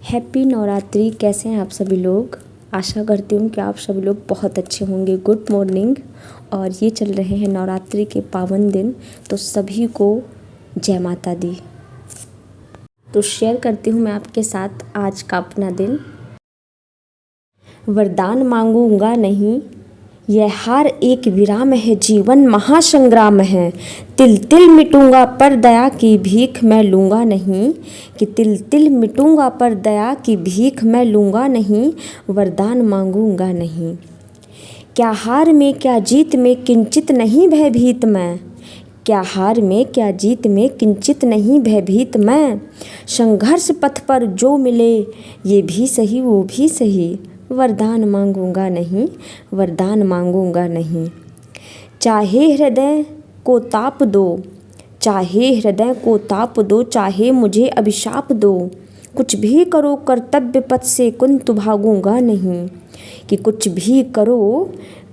Happy Navratri. कैसे हैं आप सभी लोग। आशा करती हूँ कि आप सभी लोग बहुत अच्छे होंगे। Good morning. और ये चल रहे हैं नवरात्रि के पावन दिन, तो सभी को जय माता दी। तो शेयर करती हूँ मैं आपके साथ आज का अपना दिन। वरदान मांगूंगा नहीं, यह हार एक विराम है, जीवन महासंग्राम है। तिल तिल मिटूंगा पर दया की भीख मैं लूँगा नहीं, कि तिल तिल मिटूंगा पर दया की भीख मैं लूँगा नहीं। वरदान मांगूंगा नहीं। क्या हार में क्या जीत में किंचित नहीं भयभीत मैं, क्या हार में क्या जीत में किंचित नहीं भयभीत मैं। संघर्ष पथ पर जो मिले ये भी सही वो भी सही, वरदान मांगूंगा नहीं, वरदान मांगूंगा नहीं। चाहे हृदय को ताप दो, चाहे हृदय को ताप दो, चाहे मुझे अभिशाप दो, कुछ भी करो कर्तव्य पथ से किंतु भागूंगा नहीं, कि कुछ भी करो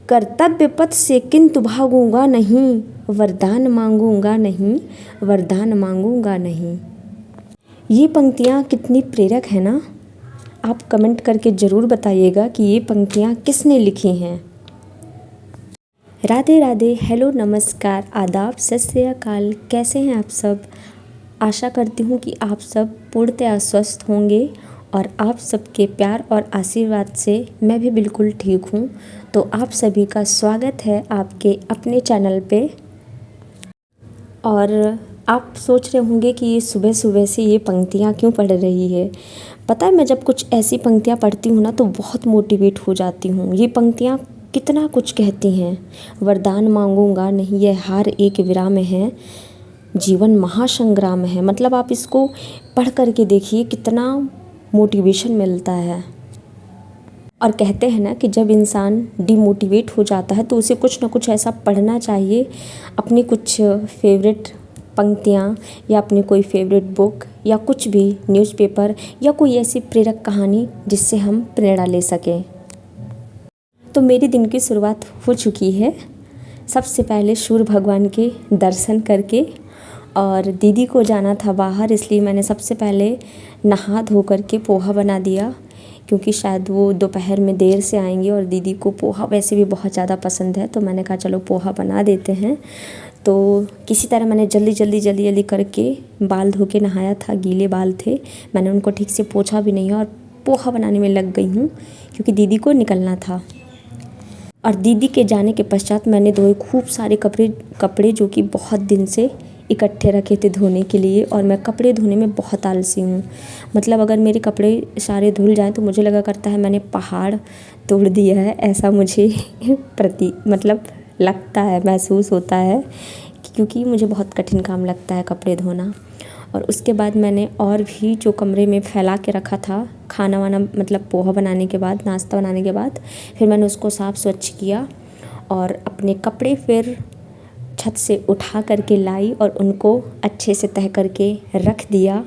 कर्तव्य पथ से किंतु भागूंगा नहीं। वरदान मांगूंगा नहीं, वरदान मांगूंगा नहीं। ये पंक्तियाँ कितनी प्रेरक है ना। आप कमेंट करके ज़रूर बताइएगा कि ये पंक्तियाँ किसने लिखी हैं। राधे राधे, हेलो, नमस्कार, आदाब, सत श्री अकाल। कैसे हैं आप सब। आशा करती हूँ कि आप सब पूर्णतः स्वस्थ होंगे और आप सबके प्यार और आशीर्वाद से मैं भी बिल्कुल ठीक हूँ। तो आप सभी का स्वागत है आपके अपने चैनल पे। और आप सोच रहे होंगे कि ये सुबह सुबह से ये पंक्तियाँ क्यों पढ़ रही है। पता है, मैं जब कुछ ऐसी पंक्तियाँ पढ़ती हूँ ना तो बहुत मोटिवेट हो जाती हूँ। ये पंक्तियाँ कितना कुछ कहती हैं। वरदान मांगूंगा नहीं, यह हार एक विराम है, जीवन महासंग्राम है। मतलब आप इसको पढ़ करके देखिए कितना मोटिवेशन मिलता है। और कहते हैं ना कि जब इंसान डिमोटिवेट हो जाता है तो उसे कुछ ना कुछ ऐसा पढ़ना चाहिए, अपनी कुछ फेवरेट पंक्तियाँ या अपनी कोई फेवरेट बुक या कुछ भी न्यूज़पेपर या कोई ऐसी प्रेरक कहानी जिससे हम प्रेरणा ले सकें। तो मेरे दिन की शुरुआत हो चुकी है। सबसे पहले सूर्य भगवान के दर्शन करके, और दीदी को जाना था बाहर, इसलिए मैंने सबसे पहले नहा धो करके पोहा बना दिया, क्योंकि शायद वो दोपहर में देर से आएंगे और दीदी को पोहा वैसे भी बहुत ज़्यादा पसंद है। तो मैंने कहा चलो पोहा बना देते हैं। तो किसी तरह मैंने जल्दी करके बाल धो के नहाया था, गीले बाल थे, मैंने उनको ठीक से पोंछा भी नहीं और पोहा बनाने में लग गई हूँ क्योंकि दीदी को निकलना था। और दीदी के जाने के पश्चात मैंने धोए खूब सारे कपड़े जो कि बहुत दिन से इकट्ठे रखे थे धोने के लिए। और मैं कपड़े धोने में बहुत आलसी हूँ। मतलब अगर मेरे कपड़े सारे धुल जाएं तो मुझे लगा करता है मैंने पहाड़ तोड़ दिया है, ऐसा मुझे मतलब लगता है, महसूस होता है, क्योंकि मुझे बहुत कठिन काम लगता है कपड़े धोना। और उसके बाद मैंने और भी जो कमरे में फैला के रखा था खाना वाना, मतलब पोहा बनाने के बाद, नाश्ता बनाने के बाद, फिर मैंने उसको साफ़ स्वच्छ किया और अपने कपड़े फिर छत से उठा करके लाई और उनको अच्छे से तह करके रख दिया।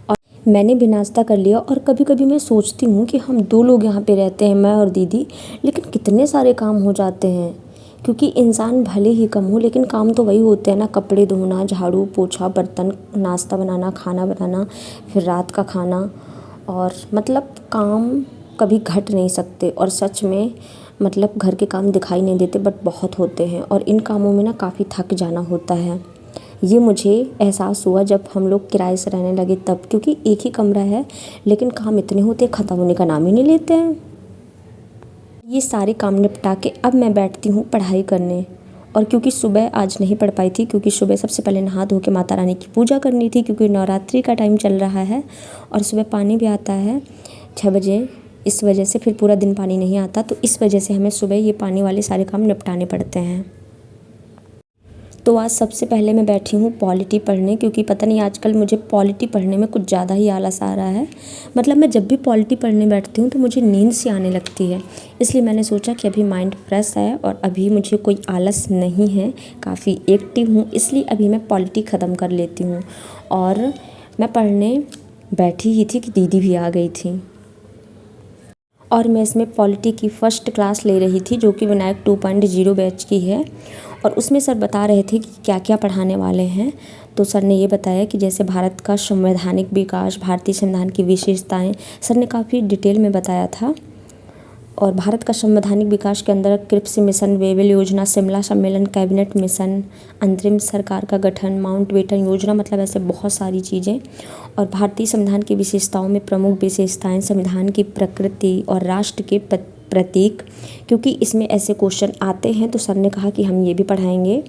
और मैंने भी नाश्ता कर लिया। और कभी कभी मैं सोचती हूँ कि हम 2 लोग यहाँ पे रहते हैं, मैं और दीदी, लेकिन कितने सारे काम हो जाते हैं। क्योंकि इंसान भले ही कम हो लेकिन काम तो वही होते हैं ना, कपड़े धोना, झाड़ू पोछा, बर्तन, नाश्ता बनाना, खाना बनाना, फिर रात का खाना। और मतलब काम कभी घट नहीं सकते। और सच में मतलब घर के काम दिखाई नहीं देते बट बहुत होते हैं, और इन कामों में ना काफ़ी थक जाना होता है। ये मुझे एहसास हुआ जब हम लोग किराए से रहने लगे तब, क्योंकि एक ही कमरा है लेकिन काम इतने होते ख़त्म होने का नाम ही नहीं लेते हैं। ये सारे काम निपटा के अब मैं बैठती हूँ पढ़ाई करने। और क्योंकि सुबह आज नहीं पढ़ पाई थी, क्योंकि सुबह सबसे पहले नहा धो के माता रानी की पूजा करनी थी, क्योंकि नवरात्रि का टाइम चल रहा है और सुबह पानी भी आता है 6 बजे। इस वजह से फिर पूरा दिन पानी नहीं आता, तो इस वजह से हमें सुबह ये पानी वाले सारे काम निपटाने पड़ते हैं। तो आज सबसे पहले मैं बैठी हूँ पॉलिटी पढ़ने, क्योंकि पता नहीं आजकल मुझे पॉलिटी पढ़ने में कुछ ज़्यादा ही आलस आ रहा है। मतलब मैं जब भी पॉलिटी पढ़ने बैठती हूँ तो मुझे नींद सी आने लगती है। इसलिए मैंने सोचा कि अभी माइंड फ्रेश है और अभी मुझे कोई आलस नहीं है, काफ़ी एक्टिव हूँ, इसलिए अभी मैं पॉलिटी ख़त्म कर लेती हूँ। और मैं पढ़ने बैठी ही थी कि दीदी भी आ गई थी। और मैं इसमें पॉलिटी की फ़र्स्ट क्लास ले रही थी, जो कि विनायक 2.0 बैच की है। और उसमें सर बता रहे थे कि क्या क्या पढ़ाने वाले हैं। तो सर ने ये बताया कि जैसे भारत का संवैधानिक विकास, भारतीय संविधान की विशेषताएं, सर ने काफ़ी डिटेल में बताया था। और भारत का संवैधानिक विकास के अंदर क्रिप्स मिशन, वेवेल योजना, शिमला सम्मेलन, कैबिनेट मिशन, अंतरिम सरकार का गठन, माउंटबेटन योजना, मतलब ऐसे बहुत सारी चीज़ें। और भारतीय संविधान की विशेषताओं में प्रमुख विशेषताएं, संविधान की प्रकृति और राष्ट्र के प्रतीक, क्योंकि इसमें ऐसे क्वेश्चन आते हैं तो सर ने कहा कि हम ये भी पढ़ाएंगे।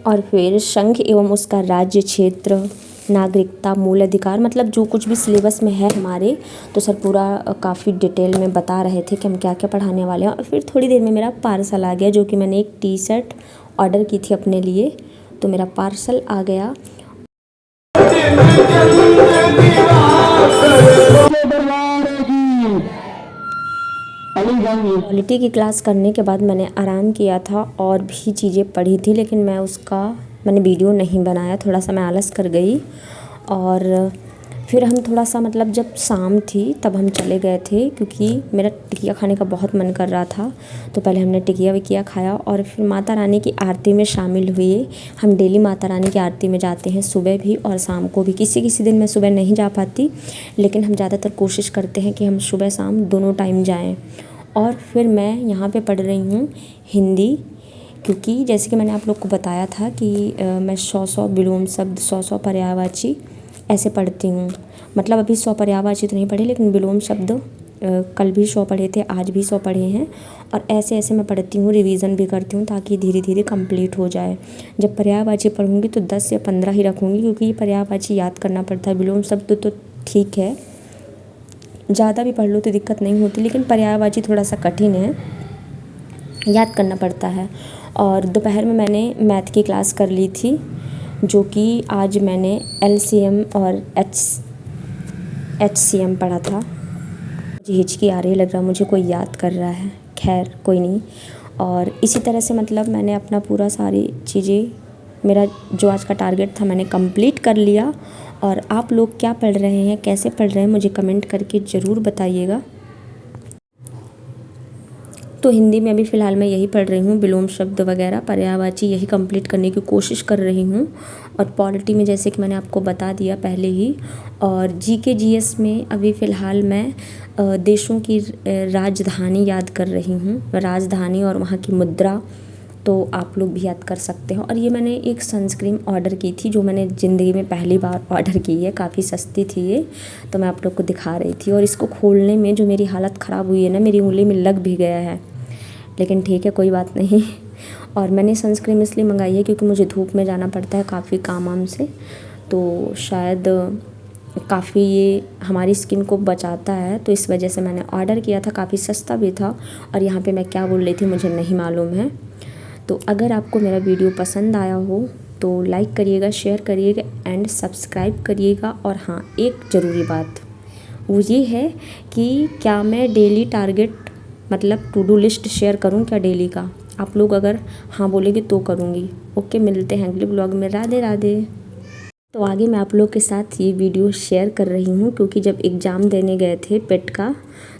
और फिर संघ एवं उसका राज्य क्षेत्र, नागरिकता, मूल अधिकार, मतलब जो कुछ भी सिलेबस में है हमारे, तो सर पूरा काफ़ी डिटेल में बता रहे थे कि हम क्या क्या पढ़ाने वाले हैं। और फिर थोड़ी देर में मेरा पार्सल आ गया, जो कि मैंने एक टी शर्ट ऑर्डर की थी अपने लिए, तो मेरा पार्सल आ गया। क्वालिटी की क्लास करने के बाद मैंने आराम किया था और भी चीज़ें पढ़ी थी, लेकिन मैंने वीडियो नहीं बनाया, थोड़ा सा मैं आलस कर गई। और फिर हम थोड़ा सा, मतलब जब शाम थी तब हम चले गए थे, क्योंकि मेरा टिकिया खाने का बहुत मन कर रहा था। तो पहले हमने टिकिया विकिया खाया और फिर माता रानी की आरती में शामिल हुए। हम डेली माता रानी की आरती में जाते हैं, सुबह भी और शाम को भी। किसी किसी दिन मैं सुबह नहीं जा पाती, लेकिन हम ज़्यादातर कोशिश करते हैं कि हम सुबह शाम दोनों टाइम जाएँ। और फिर मैं यहाँ पे पढ़ रही हूँ हिंदी, क्योंकि जैसे कि मैंने आप लोग को बताया था कि मैं 100 विलोम शब्द, 100 पर्यायवाची ऐसे पढ़ती हूँ। मतलब अभी 100 पर्यायवाची तो नहीं पढ़े, लेकिन विलोम शब्द कल भी 100 पढ़े थे, आज भी 100 पढ़े हैं। और ऐसे ऐसे मैं पढ़ती हूँ, रिवीजन भी करती हूँ, ताकि धीरे धीरे कंप्लीट हो जाए। जब पर्यायवाची पढ़ूँगी तो 10 या 15 ही रखूँगी, क्योंकि ये पर्यायवाची याद करना पड़ता है। विलोम शब्द तो ठीक है, ज़्यादा भी पढ़ लो तो दिक्कत नहीं होती, लेकिन पर्यायवाची थोड़ा सा कठिन है, याद करना पड़ता है। और दोपहर में मैंने मैथ की क्लास कर ली थी, जो कि आज मैंने LCM और HCM पढ़ा था। मुझे हिचकी आ रही, लग रहा मुझे कोई याद कर रहा है, खैर कोई नहीं। और इसी तरह से मतलब मैंने अपना पूरा सारी चीज़ें, मेरा जो आज का टारगेट था मैंने कंप्लीट कर लिया। और आप लोग क्या पढ़ रहे हैं, कैसे पढ़ रहे हैं, मुझे कमेंट करके ज़रूर बताइएगा। तो हिंदी में अभी फ़िलहाल मैं यही पढ़ रही हूँ, विलोम शब्द वगैरह, पर्यायवाची यही कंप्लीट करने की कोशिश कर रही हूँ। और पॉलिटी में जैसे कि मैंने आपको बता दिया पहले ही। और GK GS में अभी फ़िलहाल मैं देशों की राजधानी याद कर रही हूँ, राजधानी और वहाँ की मुद्रा, तो आप लोग भी याद कर सकते हो। और ये मैंने एक सनस्क्रीन ऑर्डर की थी, जो मैंने ज़िंदगी में पहली बार ऑर्डर की है, काफ़ी सस्ती थी ये, तो मैं आप लोग को दिखा रही थी। और इसको खोलने में जो मेरी हालत ख़राब हुई है ना, मेरी उंगली में लग भी गया है, लेकिन ठीक है, कोई बात नहीं। और मैंने सनस्क्रीन इसलिए मंगाई है क्योंकि मुझे धूप में जाना पड़ता है काफ़ी काम वाम से, तो शायद काफ़ी ये हमारी स्किन को बचाता है, तो इस वजह से मैंने ऑर्डर किया था। काफ़ी सस्ता भी था। और यहाँ पे मैं क्या बोल रही थी मुझे नहीं मालूम है। तो अगर आपको मेरा वीडियो पसंद आया हो तो लाइक करिएगा, शेयर करिएगा एंड सब्सक्राइब करिएगा। और हाँ, एक ज़रूरी बात वो ये है कि क्या मैं डेली टारगेट, मतलब टू डू लिस्ट शेयर करूं क्या डेली का? आप लोग अगर हाँ बोलेंगे तो करूँगी। ओके, मिलते हैं अगले ब्लॉग में। राधे राधे। तो आगे मैं आप लोग के साथ ये वीडियो शेयर कर रही हूँ, क्योंकि जब एग्ज़ाम देने गए थे पेट का,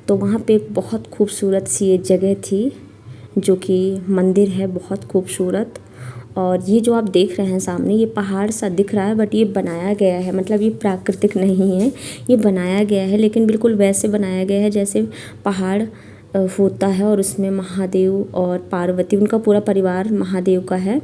तो वहाँ पे एक बहुत खूबसूरत सी ये जगह थी, जो कि मंदिर है बहुत खूबसूरत। और ये जो आप देख रहे हैं सामने, ये पहाड़ सा दिख रहा है, बट ये बनाया गया है, मतलब ये प्राकृतिक नहीं है, ये बनाया गया है, लेकिन बिल्कुल वैसे बनाया गया है जैसे पहाड़ होता है। और उसमें महादेव और पार्वती, उनका पूरा परिवार महादेव का है।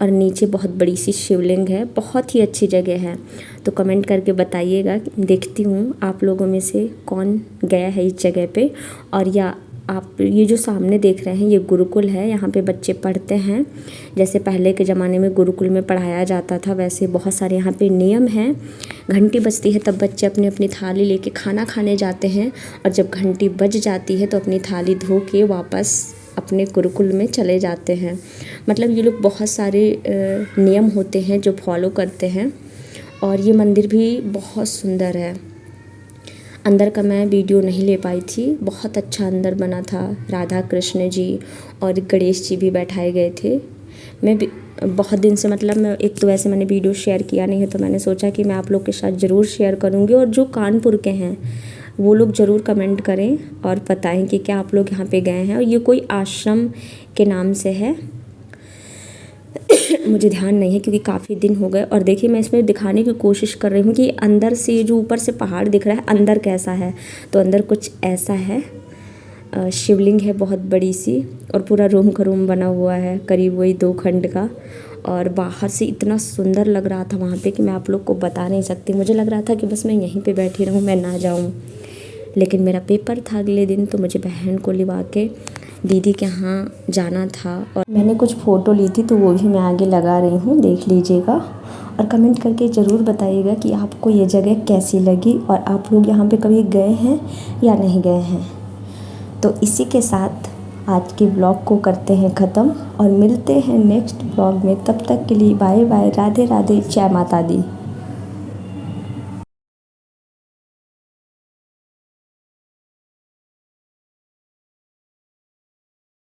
और नीचे बहुत बड़ी सी शिवलिंग है, बहुत ही अच्छी जगह है। तो कमेंट करके बताइएगा, देखती हूँ आप लोगों में से कौन गया है इस जगह पे। और या आप ये जो सामने देख रहे हैं, ये गुरुकुल है, यहाँ पे बच्चे पढ़ते हैं। जैसे पहले के ज़माने में गुरुकुल में पढ़ाया जाता था, वैसे बहुत सारे यहाँ पे नियम हैं। घंटी बजती है तब बच्चे अपनी अपनी थाली लेके खाना खाने जाते हैं, और जब घंटी बज जाती है तो अपनी थाली धो के वापस अपने गुरुकुल में चले जाते हैं। मतलब ये लोग बहुत सारे नियम होते हैं जो फॉलो करते हैं। और ये मंदिर भी बहुत सुंदर है। अंदर का मैं वीडियो नहीं ले पाई थी, बहुत अच्छा अंदर बना था। राधा कृष्ण जी और गणेश जी भी बैठाए गए थे। मैं बहुत दिन से, मतलब मैं एक तो वैसे मैंने वीडियो शेयर किया नहीं है, तो मैंने सोचा कि मैं आप लोग के साथ ज़रूर शेयर करूँगी। और जो कानपुर के हैं वो लोग ज़रूर कमेंट करें और बताएं कि क्या आप लोग यहाँ पे गए हैं। और ये कोई आश्रम के नाम से है। मुझे ध्यान नहीं है क्योंकि काफ़ी दिन हो गए। और देखिए मैं इसमें दिखाने की कोशिश कर रही हूँ कि अंदर से जो ऊपर से पहाड़ दिख रहा है अंदर कैसा है। तो अंदर कुछ ऐसा है, शिवलिंग है बहुत बड़ी सी, और पूरा रूम का रूम बना हुआ है करीब वही 2 खंड का। और बाहर से इतना सुंदर लग रहा था वहाँ पे कि मैं आप लोग को बता नहीं सकती। मुझे लग रहा था कि बस मैं यहीं पे बैठी रहूँ, मैं ना जाऊँ। लेकिन मेरा पेपर था अगले दिन, तो मुझे बहन को लिवा के दीदी के यहाँ जाना था। और मैंने कुछ फ़ोटो ली थी तो वो भी मैं आगे लगा रही हूँ, देख लीजिएगा। और कमेंट करके ज़रूर बताइएगा कि आपको ये जगह कैसी लगी और आप लोग यहाँ पे कभी गए हैं या नहीं गए हैं। तो इसी के साथ आज के ब्लॉग को करते हैं ख़त्म और मिलते हैं नेक्स्ट ब्लॉग में। तब तक के लिए बाय बाय, राधे राधे, जय माता दी।